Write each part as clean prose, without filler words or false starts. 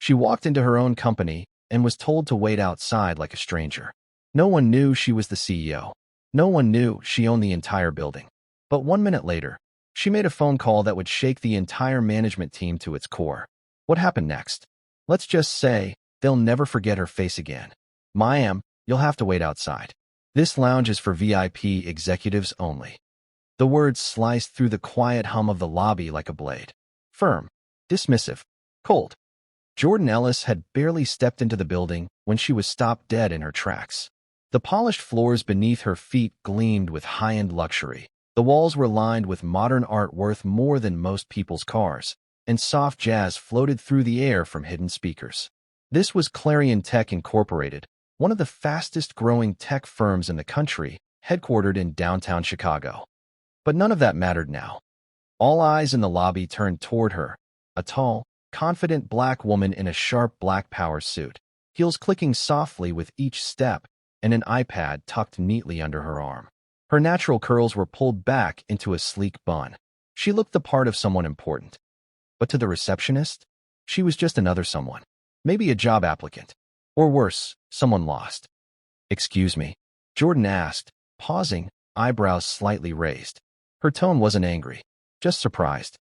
She walked into her own company and was told to wait outside like a stranger. No one knew she was the CEO. No one knew she owned the entire building. But 1 minute later, she made a phone call that would shake the entire management team to its core. What happened next? Let's just say they'll never forget her face again. Ma'am, you'll have to wait outside. This lounge is for VIP executives only. The words sliced through the quiet hum of the lobby like a blade. Firm, dismissive, cold. Jordan Ellis had barely stepped into the building when she was stopped dead in her tracks. The polished floors beneath her feet gleamed with high-end luxury. The walls were lined with modern art worth more than most people's cars, and soft jazz floated through the air from hidden speakers. This was Clarion Tech Incorporated, one of the fastest-growing tech firms in the country, headquartered in downtown Chicago. But none of that mattered now. All eyes in the lobby turned toward her, a tall, confident black woman in a sharp black power suit, heels clicking softly with each step, and an iPad tucked neatly under her arm. Her natural curls were pulled back into a sleek bun. She looked the part of someone important. But to the receptionist, she was just another someone. Maybe a job applicant. Or worse, someone lost. "Excuse me," Jordan asked, pausing, eyebrows slightly raised. Her tone wasn't angry, just surprised.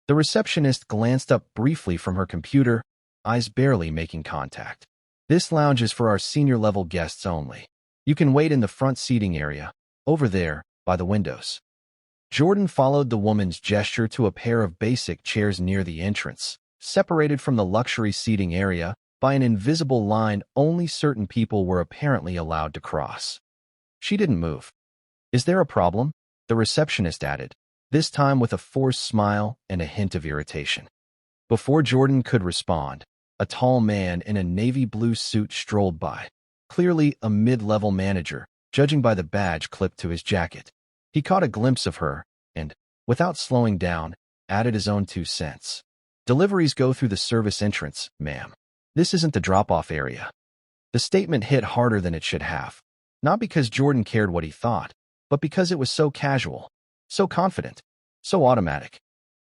The receptionist glanced up briefly from her computer, eyes barely making contact. "This lounge is for our senior-level guests only. You can wait in the front seating area, over there, by the windows." Jordan followed the woman's gesture to a pair of basic chairs near the entrance, separated from the luxury seating area by an invisible line only certain people were apparently allowed to cross. She didn't move. "Is there a problem?" the receptionist added, this time with a forced smile and a hint of irritation. Before Jordan could respond, a tall man in a navy blue suit strolled by, clearly a mid-level manager, judging by the badge clipped to his jacket. He caught a glimpse of her and, without slowing down, added his own 2 cents. "Deliveries go through the service entrance, ma'am. This isn't the drop-off area." The statement hit harder than it should have, not because Jordan cared what he thought, but because it was so casual, so confident, so automatic.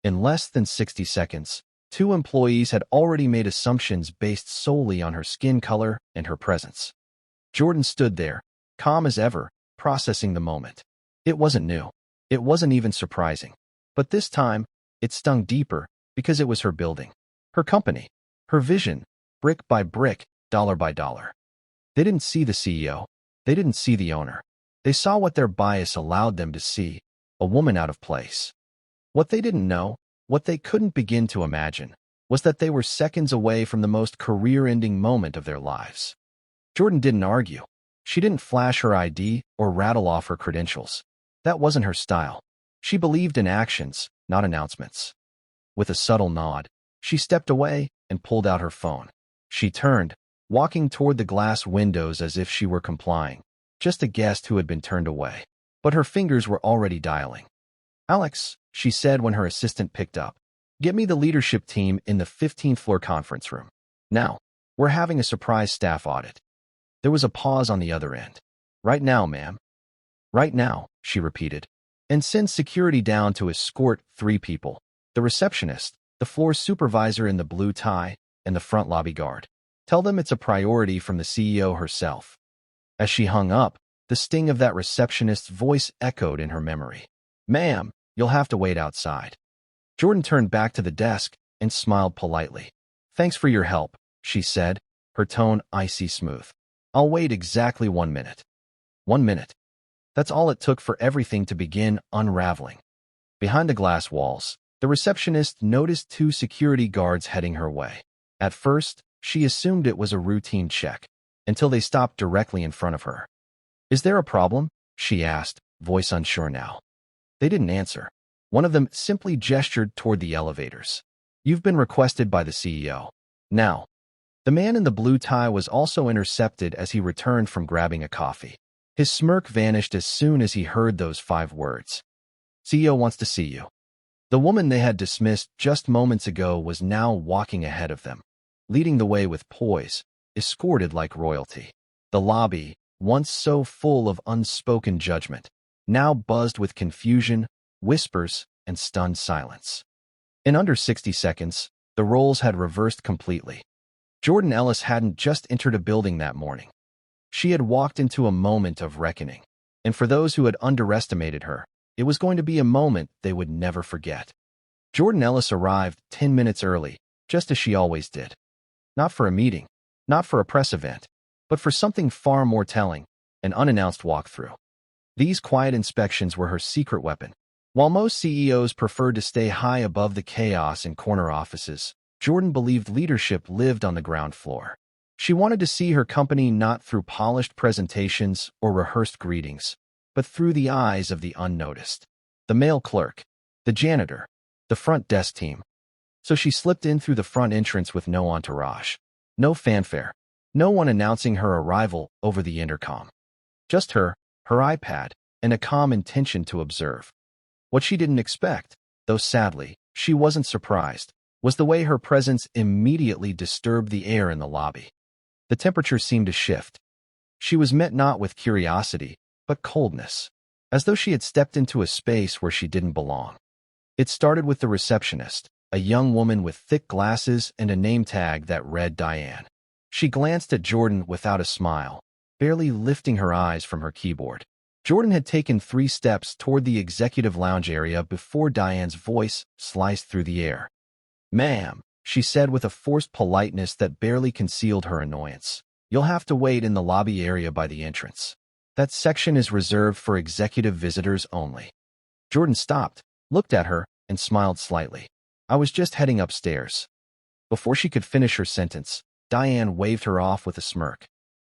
In less than 60 seconds, 2 employees had already made assumptions based solely on her skin color and her presence. Jordan stood there, calm as ever, processing the moment. It wasn't new. It wasn't even surprising. But this time, it stung deeper because it was her building, her company, her vision, brick by brick, dollar by dollar. They didn't see the CEO. They didn't see the owner. They saw what their bias allowed them to see, a woman out of place. What they didn't know, what they couldn't begin to imagine, was that they were seconds away from the most career-ending moment of their lives. Jordan didn't argue. She didn't flash her ID or rattle off her credentials. That wasn't her style. She believed in actions, not announcements. With a subtle nod, she stepped away and pulled out her phone. She turned, walking toward the glass windows as if she were complying, just a guest who had been turned away. But her fingers were already dialing. "Alex," she said when her assistant picked up, "get me the leadership team in the 15th floor conference room. Now, we're having a surprise staff audit." There was a pause on the other end. "Right now, ma'am." "Right now," she repeated, "and send security down to escort 3 people, the receptionist, the floor supervisor in the blue tie, and the front lobby guard. Tell them it's a priority from the CEO herself." As she hung up, the sting of that receptionist's voice echoed in her memory. "Ma'am, you'll have to wait outside." Jordan turned back to the desk and smiled politely. "Thanks for your help," she said, her tone icy smooth. "I'll wait exactly 1 minute." 1 minute. That's all it took for everything to begin unraveling. Behind the glass walls, the receptionist noticed 2 security guards heading her way. At first, she assumed it was a routine check, until they stopped directly in front of her. "Is there a problem?" she asked, voice unsure now. They didn't answer. One of them simply gestured toward the elevators. "You've been requested by the CEO. Now." The man in the blue tie was also intercepted as he returned from grabbing a coffee. His smirk vanished as soon as he heard those 5 words. "CEO wants to see you." The woman they had dismissed just moments ago was now walking ahead of them, leading the way with poise, escorted like royalty. The lobby, once so full of unspoken judgment, now buzzed with confusion, whispers, and stunned silence. In under 60 seconds, the roles had reversed completely. Jordan Ellis hadn't just entered a building that morning. She had walked into a moment of reckoning, and for those who had underestimated her, it was going to be a moment they would never forget. Jordan Ellis arrived 10 minutes early, just as she always did. Not for a meeting, not for a press event, but for something far more telling, an unannounced walkthrough. These quiet inspections were her secret weapon. While most CEOs preferred to stay high above the chaos in corner offices, Jordan believed leadership lived on the ground floor. She wanted to see her company not through polished presentations or rehearsed greetings, but through the eyes of the unnoticed. The mail clerk, the janitor, the front desk team. So she slipped in through the front entrance with no entourage, no fanfare, no one announcing her arrival over the intercom. Just her iPad, and a calm intention to observe. What she didn't expect, though sadly, she wasn't surprised, was the way her presence immediately disturbed the air in the lobby. The temperature seemed to shift. She was met not with curiosity, but coldness, as though she had stepped into a space where she didn't belong. It started with the receptionist, a young woman with thick glasses and a name tag that read Diane. She glanced at Jordan without a smile, barely lifting her eyes from her keyboard. Jordan had taken 3 steps toward the executive lounge area before Diane's voice sliced through the air. "Ma'am," she said with a forced politeness that barely concealed her annoyance, "you'll have to wait in the lobby area by the entrance. That section is reserved for executive visitors only." Jordan stopped, looked at her, and smiled slightly. "I was just heading upstairs." Before she could finish her sentence, Diane waved her off with a smirk.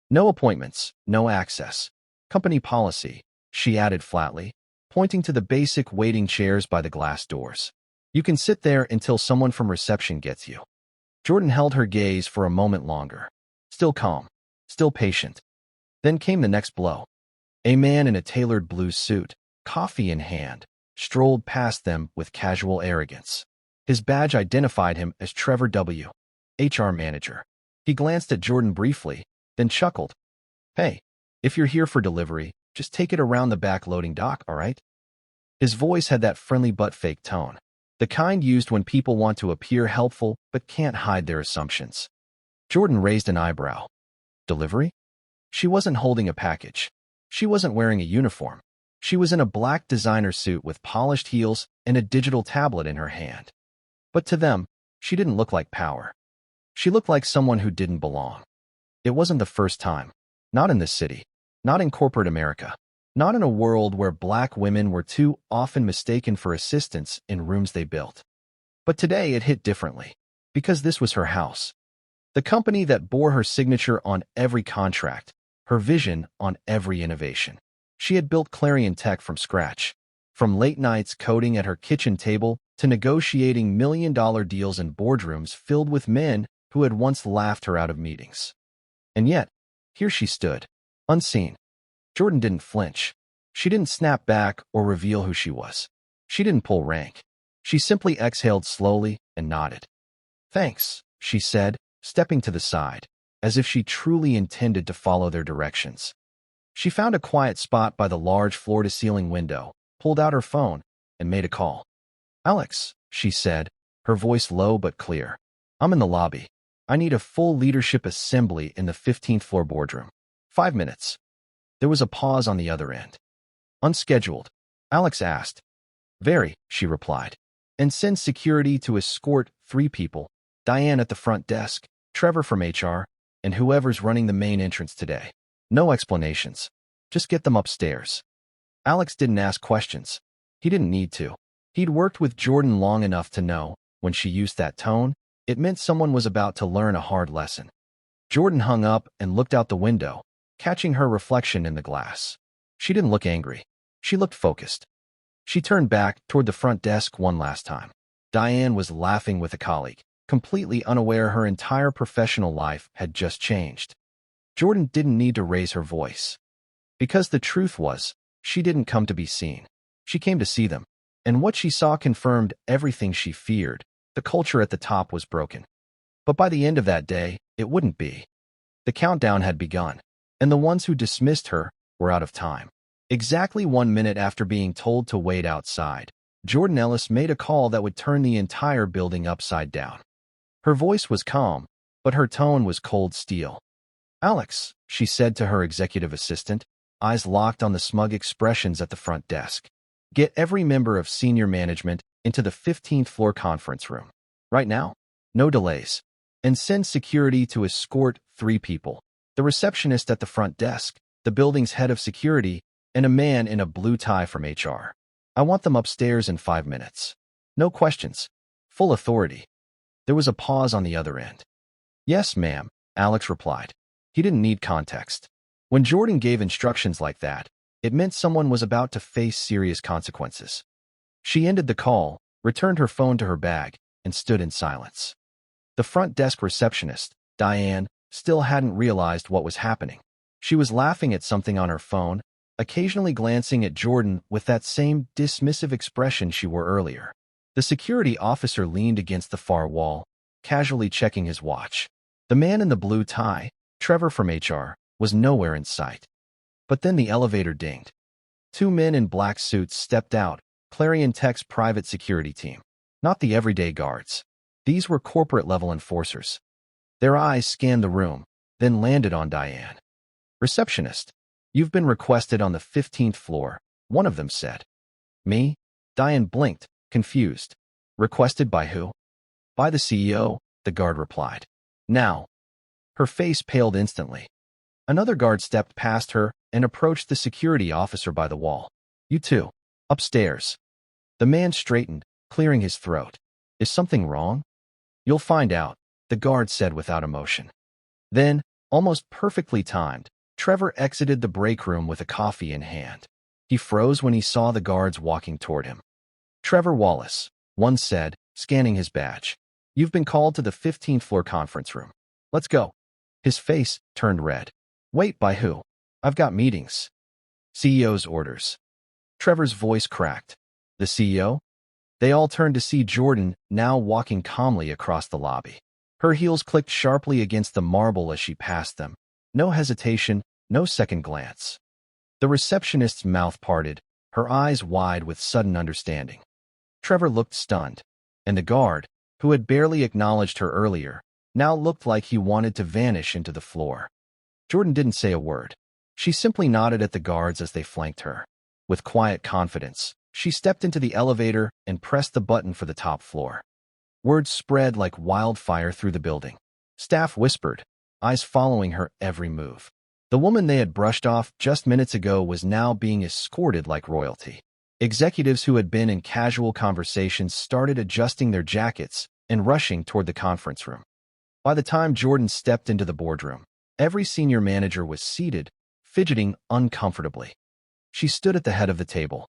"No appointments, no access. Company policy," she added flatly, pointing to the basic waiting chairs by the glass doors. "You can sit there until someone from reception gets you." Jordan held her gaze for a moment longer, still calm, still patient. Then came the next blow. A man in a tailored blue suit, coffee in hand, strolled past them with casual arrogance. His badge identified him as Trevor W., HR manager. He glanced at Jordan briefly, then chuckled. "Hey, if you're here for delivery, just take it around the back loading dock, all right?" His voice had that friendly but fake tone, the kind used when people want to appear helpful but can't hide their assumptions. Jordan raised an eyebrow. Delivery? She wasn't holding a package. She wasn't wearing a uniform. She was in a black designer suit with polished heels and a digital tablet in her hand. But to them, she didn't look like power. She looked like someone who didn't belong. It wasn't the first time. Not in this city. Not in corporate America. Not in a world where black women were too often mistaken for assistants in rooms they built. But today it hit differently, because this was her house. The company that bore her signature on every contract, her vision on every innovation. She had built Clarion Tech from scratch, from late nights coding at her kitchen table to negotiating million-dollar deals in boardrooms filled with men who had once laughed her out of meetings. And yet, here she stood, unseen. Jordan didn't flinch. She didn't snap back or reveal who she was. She didn't pull rank. She simply exhaled slowly and nodded. "Thanks," she said, stepping to the side, as if she truly intended to follow their directions. She found a quiet spot by the large floor-to-ceiling window, pulled out her phone, and made a call. "Alex," she said, her voice low but clear. "I'm in the lobby. I need a full leadership assembly in the 15th floor boardroom. 5 minutes." There was a pause on the other end. "Unscheduled?" Alex asked. "Very," she replied. "And send security to escort 3 people, Diane at the front desk, Trevor from HR, and whoever's running the main entrance today. No explanations. Just get them upstairs." Alex didn't ask questions. He didn't need to. He'd worked with Jordan long enough to know, when she used that tone, it meant someone was about to learn a hard lesson. Jordan hung up and looked out the window, catching her reflection in the glass. She didn't look angry. She looked focused. She turned back toward the front desk one last time. Diane was laughing with a colleague, completely unaware her entire professional life had just changed. Jordan didn't need to raise her voice. Because the truth was, she didn't come to be seen. She came to see them. And what she saw confirmed everything she feared. The culture at the top was broken. But by the end of that day, it wouldn't be. The countdown had begun, and the ones who dismissed her were out of time. Exactly 1 minute after being told to wait outside, Jordan Ellis made a call that would turn the entire building upside down. Her voice was calm, but her tone was cold steel. "Alex," she said to her executive assistant, eyes locked on the smug expressions at the front desk. "Get every member of senior management into the 15th floor conference room. Right now. No delays. And send security to escort 3 people. The receptionist at the front desk, the building's head of security, and a man in a blue tie from HR. I want them upstairs in 5 minutes. No questions. Full authority." There was a pause on the other end. "Yes, ma'am," Alex replied. He didn't need context. When Jordan gave instructions like that, it meant someone was about to face serious consequences. She ended the call, returned her phone to her bag, and stood in silence. The front desk receptionist, Diane, still hadn't realized what was happening. She was laughing at something on her phone, occasionally glancing at Jordan with that same dismissive expression she wore earlier. The security officer leaned against the far wall, casually checking his watch. The man in the blue tie, Trevor from HR, was nowhere in sight. But then the elevator dinged. 2 men in black suits stepped out, Clarion Tech's private security team. Not the everyday guards. These were corporate-level enforcers. Their eyes scanned the room, then landed on Diane. "Receptionist, you've been requested on the 15th floor," one of them said. "Me?" Diane blinked, confused. "Requested by who?" "By the CEO," the guard replied. "Now." Her face paled instantly. Another guard stepped past her and approached the security officer by the wall. "You two. Upstairs." The man straightened, clearing his throat. "Is something wrong?" "You'll find out," the guard said without emotion. Then, almost perfectly timed, Trevor exited the break room with a coffee in hand. He froze when he saw the guards walking toward him. "Trevor Wallace," one said, scanning his badge. "You've been called to the 15th floor conference room. Let's go." His face turned red. "Wait, by who? I've got meetings." "CEO's orders." Trevor's voice cracked. "The CEO?" They all turned to see Jordan, now walking calmly across the lobby. Her heels clicked sharply against the marble as she passed them. No hesitation, no second glance. The receptionist's mouth parted, her eyes wide with sudden understanding. Trevor looked stunned, and the guard, who had barely acknowledged her earlier, now looked like he wanted to vanish into the floor. Jordan didn't say a word. She simply nodded at the guards as they flanked her. With quiet confidence, she stepped into the elevator and pressed the button for the top floor. Word spread like wildfire through the building. Staff whispered, eyes following her every move. The woman they had brushed off just minutes ago was now being escorted like royalty. Executives who had been in casual conversations started adjusting their jackets and rushing toward the conference room. By the time Jordan stepped into the boardroom, every senior manager was seated, fidgeting uncomfortably. She stood at the head of the table.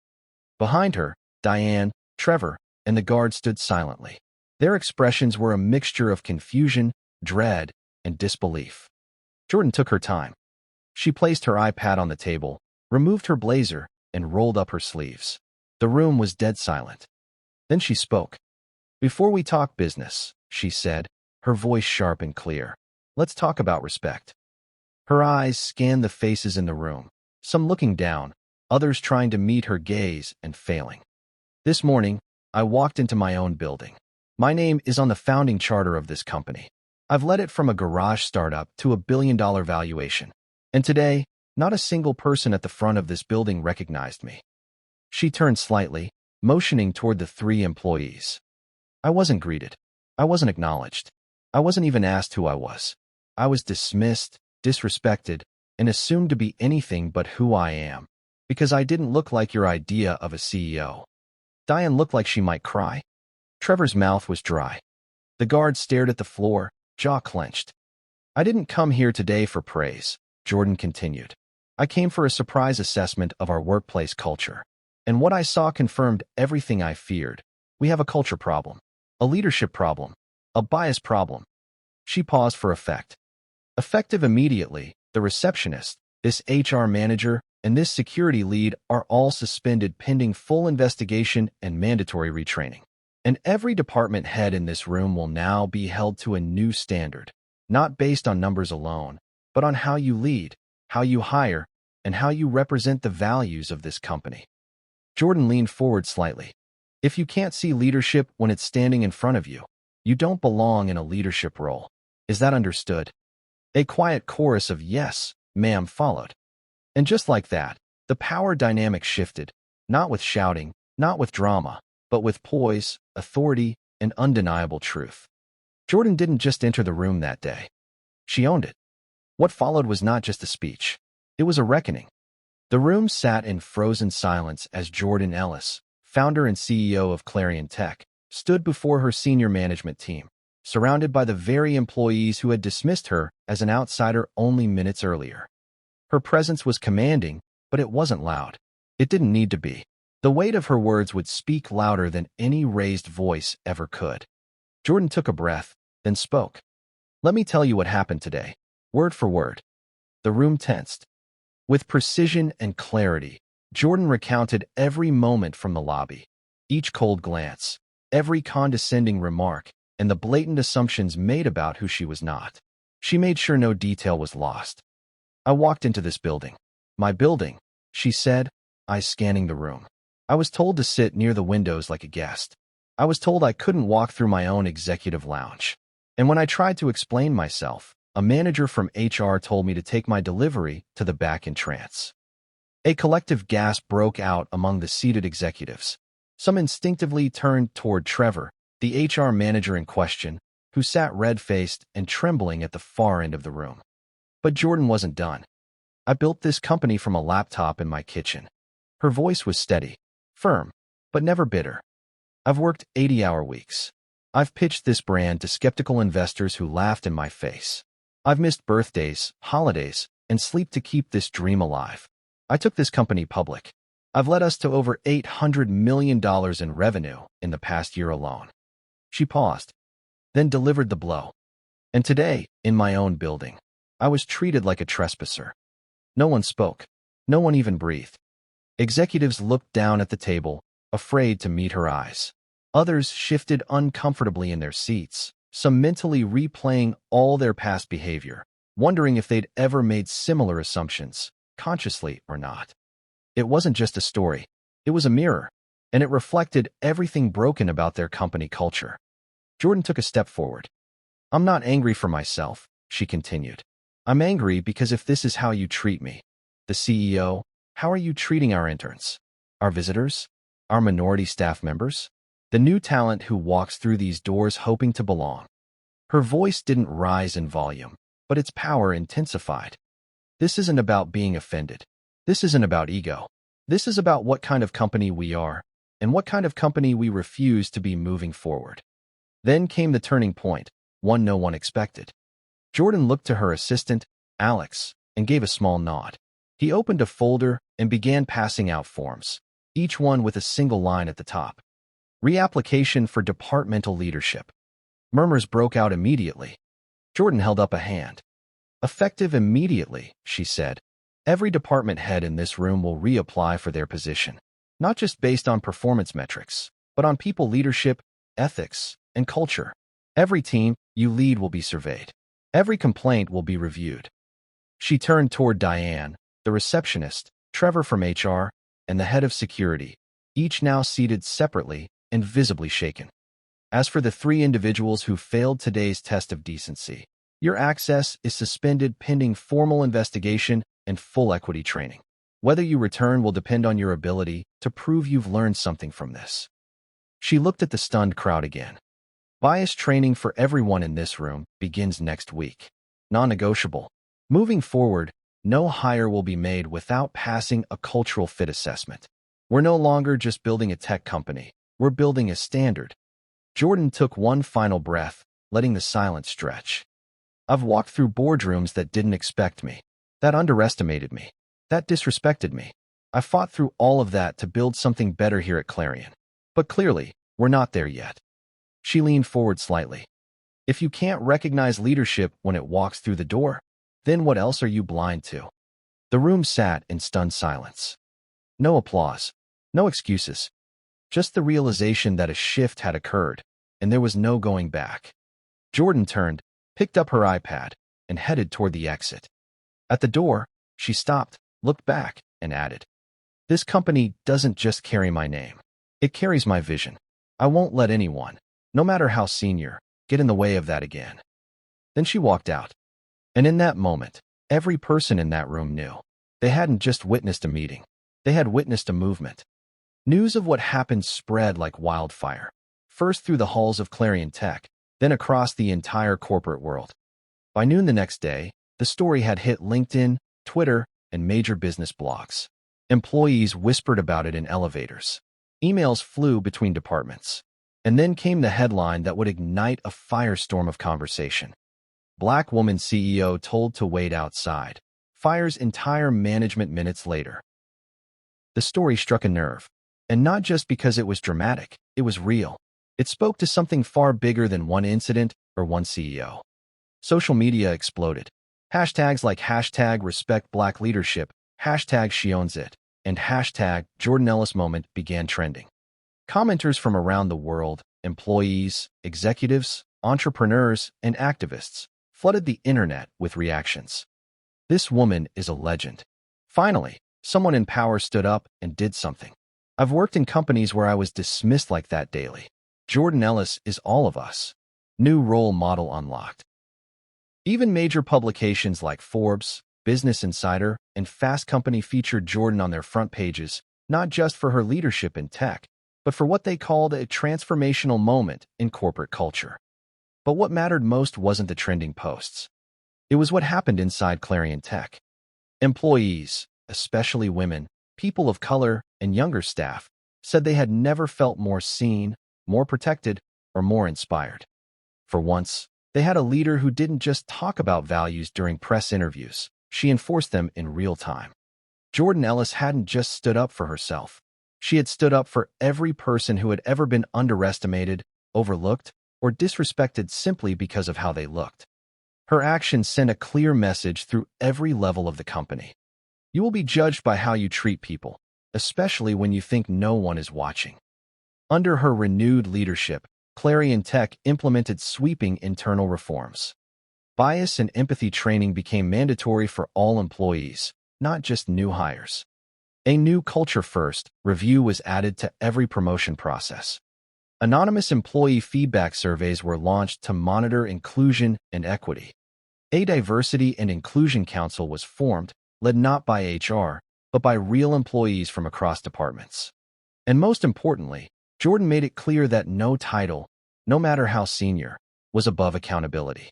Behind her, Diane, Trevor, and the guard stood silently. Their expressions were a mixture of confusion, dread, and disbelief. Jordan took her time. She placed her iPad on the table, removed her blazer, and rolled up her sleeves. The room was dead silent. Then she spoke. "Before we talk business," she said, her voice sharp and clear, "let's talk about respect." Her eyes scanned the faces in the room, some looking down, others trying to meet her gaze and failing. "This morning, I walked into my own building. My name is on the founding charter of this company. I've led it from a garage startup to a billion-dollar valuation. And today, not a single person at the front of this building recognized me." She turned slightly, motioning toward the 3 employees. "I wasn't greeted. I wasn't acknowledged. I wasn't even asked who I was. I was dismissed, disrespected, and assumed to be anything but who I am, because I didn't look like your idea of a CEO." Diane looked like she might cry. Trevor's mouth was dry. The guard stared at the floor, jaw clenched. "I didn't come here today for praise," Jordan continued. "I came for a surprise assessment of our workplace culture. And what I saw confirmed everything I feared. We have a culture problem, a leadership problem, a bias problem." She paused for effect. Effective immediately, the receptionist, this HR manager, and this security lead are all suspended pending full investigation and mandatory retraining. And every department head in this room will now be held to a new standard, not based on numbers alone, but on how you lead, how you hire, and how you represent the values of this company. Jordan leaned forward slightly. "If you can't see leadership when it's standing in front of you, you don't belong in a leadership role. Is that understood? A quiet chorus of yes, ma'am followed. And just like that, the power dynamic shifted, not with shouting, not with drama, but with poise, authority, and undeniable truth. Jordan didn't just enter the room that day. She owned it. What followed was not just a speech. It was a reckoning. The room sat in frozen silence as Jordan Ellis, founder and CEO of Clarion Tech, stood before her senior management team, surrounded by the very employees who had dismissed her as an outsider only minutes earlier. Her presence was commanding, but it wasn't loud. It didn't need to be. The weight of her words would speak louder than any raised voice ever could. Jordan took a breath, then spoke. Let me tell you what happened today, word for word. The room tensed. With precision and clarity, Jordan recounted every moment from the lobby, each cold glance, every condescending remark, and the blatant assumptions made about who she was not. She made sure no detail was lost. I walked into this building. My building, she said, eyes scanning the room. I was told to sit near the windows like a guest. I was told I couldn't walk through my own executive lounge. And when I tried to explain myself, a manager from HR told me to take my delivery to the back entrance. A collective gasp broke out among the seated executives. Some instinctively turned toward Trevor, the HR manager in question, who sat red-faced and trembling at the far end of the room. But Jordan wasn't done. I built this company from a laptop in my kitchen. Her voice was steady, firm, but never bitter. I've worked 80-hour weeks. I've pitched this brand to skeptical investors who laughed in my face. I've missed birthdays, holidays, and sleep to keep this dream alive. I took this company public. I've led us to over $800 million in revenue in the past year alone. She paused, then delivered the blow. And today, in my own building, I was treated like a trespasser. No one spoke. No one even breathed. Executives looked down at the table, afraid to meet her eyes. Others shifted uncomfortably in their seats, some mentally replaying all their past behavior, wondering if they'd ever made similar assumptions, consciously or not. It wasn't just a story. It was a mirror, and it reflected everything broken about their company culture. Jordan took a step forward. I'm not angry for myself, she continued. I'm angry because if this is how you treat me, the CEO, how are you treating our interns, our visitors, our minority staff members, the new talent who walks through these doors hoping to belong? Her voice didn't rise in volume, but its power intensified. This isn't about being offended. This isn't about ego. This is about what kind of company we are and what kind of company we refuse to be moving forward. Then came the turning point, one no one expected. Jordan looked to her assistant, Alex, and gave a small nod. He opened a folder and began passing out forms, each one with a single line at the top. Reapplication for departmental leadership. Murmurs broke out immediately. Jordan held up a hand. Effective immediately, she said. Every department head in this room will reapply for their position, not just based on performance metrics, but on people leadership, ethics, and culture. Every team you lead will be surveyed. Every complaint will be reviewed. She turned toward Diane, the receptionist, Trevor from HR, and the head of security, each now seated separately and visibly shaken. As for the 3 individuals who failed today's test of decency, your access is suspended pending formal investigation and full equity training. Whether you return will depend on your ability to prove you've learned something from this. She looked at the stunned crowd again. Bias training for everyone in this room begins next week. Non-negotiable. Moving forward, no hire will be made without passing a cultural fit assessment. We're no longer just building a tech company. We're building a standard. Jordan took one final breath, letting the silence stretch. I've walked through boardrooms that didn't expect me, that underestimated me, that disrespected me. I fought through all of that to build something better here at Clarion. But clearly, we're not there yet. She leaned forward slightly. If you can't recognize leadership when it walks through the door, then what else are you blind to? The room sat in stunned silence. No applause, no excuses, just the realization that a shift had occurred, and there was no going back. Jordan turned, picked up her iPad, and headed toward the exit. At the door, she stopped, looked back, and added, "This company doesn't just carry my name. It carries my vision. I won't let anyone, no matter how senior, get in the way of that again." Then she walked out. And in that moment, every person in that room knew. They hadn't just witnessed a meeting. They had witnessed a movement. News of what happened spread like wildfire, first through the halls of Clarion Tech, then across the entire corporate world. By noon the next day, the story had hit LinkedIn, Twitter, and major business blogs. Employees whispered about it in elevators. Emails flew between departments. And then came the headline that would ignite a firestorm of conversation. Black woman CEO told to wait outside. Fires entire management minutes later. The story struck a nerve. And not just because it was dramatic, it was real. It spoke to something far bigger than one incident or one CEO. Social media exploded. Hashtags like hashtag respect black leadership, hashtag she owns it, and hashtag Jordan Ellis moment began trending. Commenters from around the world, employees, executives, entrepreneurs, and activists flooded the internet with reactions. This woman is a legend. Finally, someone in power stood up and did something. I've worked in companies where I was dismissed like that daily. Jordan Ellis is all of us. New role model unlocked. Even major publications like Forbes, Business Insider, and Fast Company featured Jordan on their front pages, not just for her leadership in tech, but for what they called a transformational moment in corporate culture. But what mattered most wasn't the trending posts. It was what happened inside Clarion Tech. Employees, especially women, people of color, and younger staff, said they had never felt more seen, more protected, or more inspired. For once, they had a leader who didn't just talk about values during press interviews. She enforced them in real time. Jordan Ellis hadn't just stood up for herself. She had stood up for every person who had ever been underestimated, overlooked, or disrespected simply because of how they looked. Her actions sent a clear message through every level of the company. You will be judged by how you treat people, especially when you think no one is watching. Under her renewed leadership, Clarion Tech implemented sweeping internal reforms. Bias and empathy training became mandatory for all employees, not just new hires. A new culture-first review was added to every promotion process. Anonymous employee feedback surveys were launched to monitor inclusion and equity. A diversity and inclusion council was formed, led not by HR, but by real employees from across departments. And most importantly, Jordan made it clear that no title, no matter how senior, was above accountability.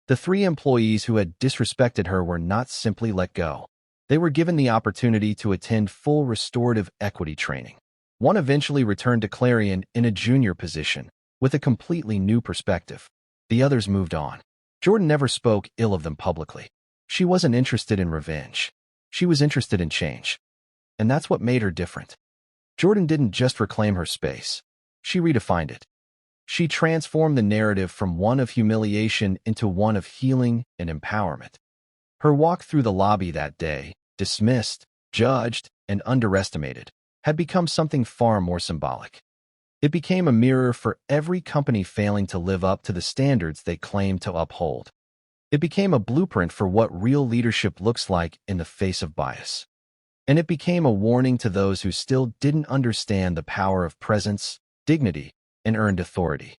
The 3 employees who had disrespected her were not simply let go. They were given the opportunity to attend full restorative equity training. One eventually returned to Clarion in a junior position, with a completely new perspective. The others moved on. Jordan never spoke ill of them publicly. She wasn't interested in revenge. She was interested in change. And that's what made her different. Jordan didn't just reclaim her space. She redefined it. She transformed the narrative from one of humiliation into one of healing and empowerment. Her walk through the lobby that day, dismissed, judged, and underestimated, had become something far more symbolic. It became a mirror for every company failing to live up to the standards they claimed to uphold. It became a blueprint for what real leadership looks like in the face of bias. And it became a warning to those who still didn't understand the power of presence, dignity, and earned authority.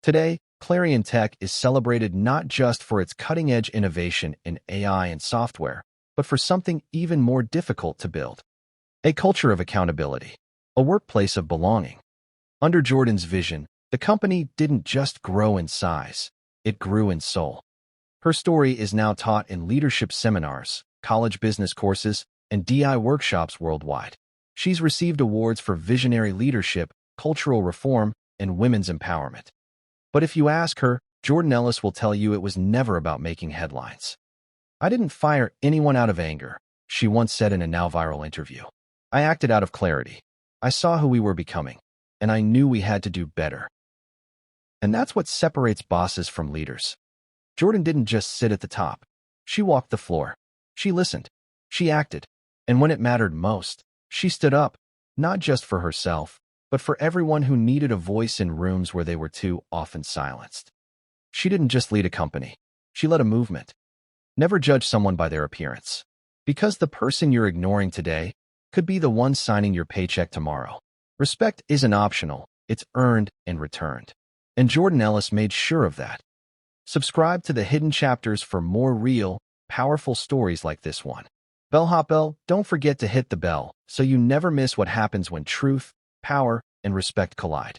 Today, Clarion Tech is celebrated not just for its cutting-edge innovation in AI and software, but for something even more difficult to build: a culture of accountability, a workplace of belonging. Under Jordan's vision, the company didn't just grow in size, it grew in soul. Her story is now taught in leadership seminars, college business courses, and DI workshops worldwide. She's received awards for visionary leadership, cultural reform, and women's empowerment. But if you ask her, Jordan Ellis will tell you it was never about making headlines. "I didn't fire anyone out of anger," she once said in a now-viral interview. "I acted out of clarity. I saw who we were becoming, and I knew we had to do better." And that's what separates bosses from leaders. Jordan didn't just sit at the top. She walked the floor. She listened. She acted. And when it mattered most, she stood up, not just for herself, but for everyone who needed a voice in rooms where they were too often silenced. She didn't just lead a company. She led a movement. Never judge someone by their appearance, because the person you're ignoring today could be the one signing your paycheck tomorrow. Respect isn't optional, it's earned and returned. And Jordan Ellis made sure of that. Subscribe to the Hidden Chapters for more real, powerful stories like this one. Bellhop Bell, don't forget to hit the bell so you never miss what happens when truth, power, and respect collide.